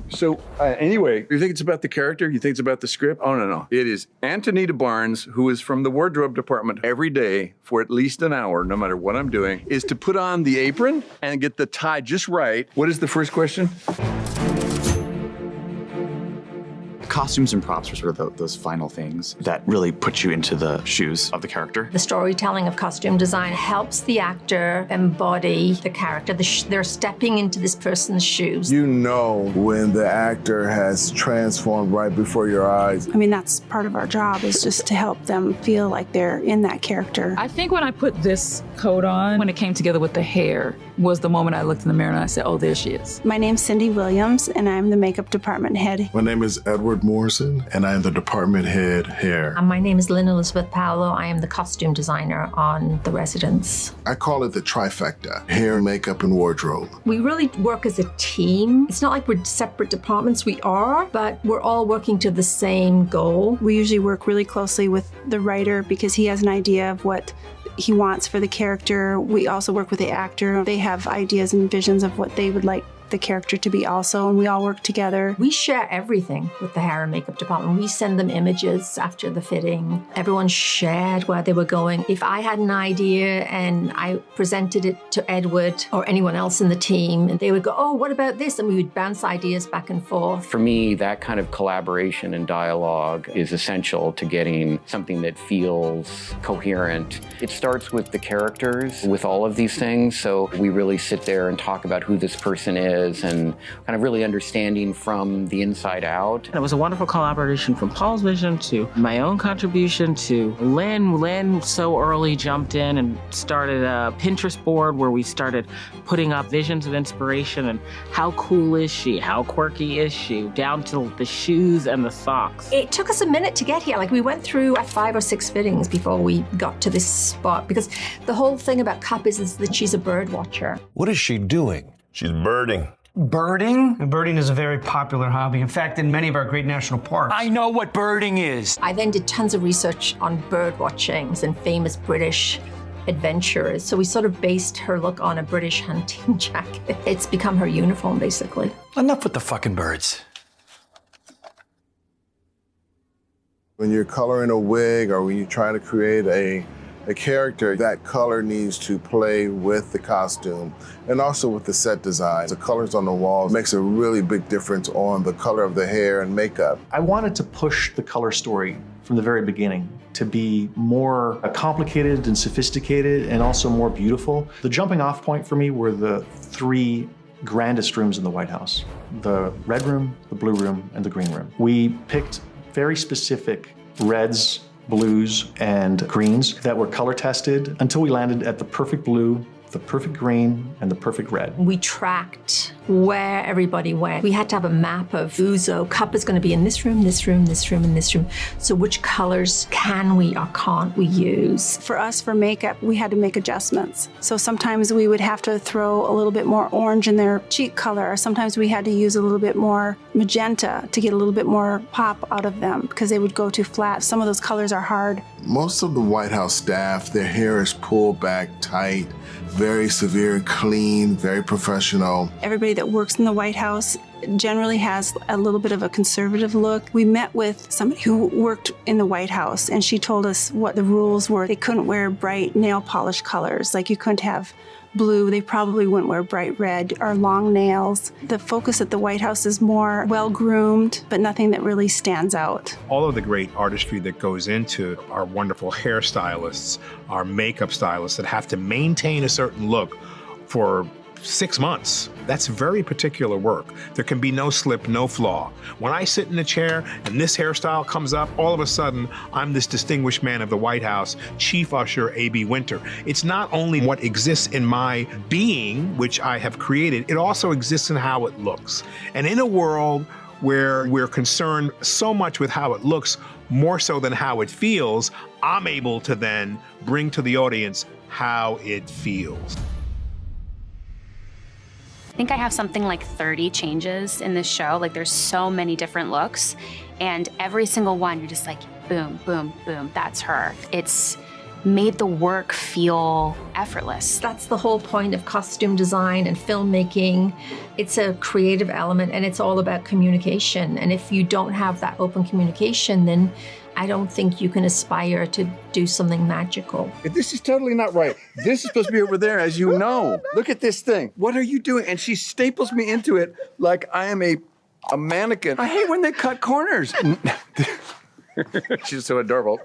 So anyway, you think it's about the character? You think it's about the script? Oh, no. It is Antonita Barnes, who is from the wardrobe department every day for at least an hour, no matter what I'm doing, is to put on the apron and get the tie just right. What is the first question? Costumes and props are sort of those final things that really put you into the shoes of the character. The storytelling of costume design helps the actor embody the character. They're stepping into this person's shoes. You know when the actor has transformed right before your eyes. I mean, that's part of our job, is just to help them feel like they're in that character. I think when I put this coat on, when it came together with the hair, was the moment I looked in the mirror and I said, oh, there she is. My name's Cindy Williams, and I'm the makeup department head. My name is Edward Morrison, and I am the department head hair. My name is Lynn Elizabeth Paolo. I am the costume designer on The Residence. I call it the trifecta: hair, makeup, and wardrobe. We really work as a team. It's not like we're separate departments. We are, but we're all working to the same goal. We usually work really closely with the writer because he has an idea of what he wants for the character. We also work with the actor. They have ideas and visions of what they would like the character to be also, and we all work together. We share everything with the hair and makeup department. We send them images after the fitting. Everyone shared where they were going. If I had an idea and I presented it to Edward or anyone else in the team, and they would go, oh, what about this? And we would bounce ideas back and forth. For me, that kind of collaboration and dialogue is essential to getting something that feels coherent. It starts with the characters, with all of these things. So we really sit there and talk about who this person is and kind of really understanding from the inside out. It was a wonderful collaboration from Paul's vision to my own contribution to Lynn. Lynn so early jumped in and started a Pinterest board where we started putting up visions of inspiration and how cool is she, how quirky is she, down to the shoes and the socks. It took us a minute to get here. Like, we went through 5 or 6 fittings before we got to this spot, because the whole thing about Cupp is that she's a bird watcher. What is she doing? She's birding. Birding? Birding is a very popular hobby. In fact, in many of our great national parks. I know what birding is. I then did tons of research on bird watchings and famous British adventurers. So we sort of based her look on a British hunting jacket. It's become her uniform, basically. Enough with the fucking birds. When you're coloring a wig or when you're trying to create a character, that color needs to play with the costume and also with the set design. The colors on the walls makes a really big difference on the color of the hair and makeup. I wanted to push the color story from the very beginning to be more complicated and sophisticated and also more beautiful. The jumping off point for me were the 3 grandest rooms in the White House: the red room, the blue room, and the green room. We picked very specific reds, blues, and greens that were color tested until we landed at the perfect blue, the perfect green, and the perfect red. We tracked where everybody went. We had to have a map of Uzo. Cupp is going to be in this room, this room, this room, and this room. So which colors can we or can't we use? For us, for makeup, we had to make adjustments. So sometimes we would have to throw a little bit more orange in their cheek color, or sometimes we had to use a little bit more magenta to get a little bit more pop out of them because they would go too flat. Some of those colors are hard. Most of the White House staff, their hair is pulled back tight, very severe, clean, very professional. Everybody that works in the White House generally has a little bit of a conservative look. We met with somebody who worked in the White House, and she told us what the rules were. They couldn't wear bright nail polish colors, like you couldn't have blue. They probably wouldn't wear bright red or long nails. The focus at the White House is more well-groomed, but nothing that really stands out. All of the great artistry that goes into our wonderful hairstylists, our makeup stylists that have to maintain a certain look for 6 months. That's very particular work. There can be no slip, no flaw. When I sit in a chair and this hairstyle comes up, all of a sudden, I'm this distinguished man of the White House, Chief Usher A.B. Winter. It's not only what exists in my being, which I have created, it also exists in how it looks. And in a world where we're concerned so much with how it looks, more so than how it feels, I'm able to then bring to the audience how it feels. I think I have something like 30 changes in this show. Like, there's so many different looks, and every single one, you're just like, boom, boom, boom, that's her. It's made the work feel effortless. That's the whole point of costume design and filmmaking. It's a creative element and it's all about communication. And if you don't have that open communication, then I don't think you can aspire to do something magical. This is totally not right. This is supposed to be over there, as you know. Look at this thing. What are you doing? And she staples me into it like I am a mannequin. I hate when they cut corners. She's so adorable.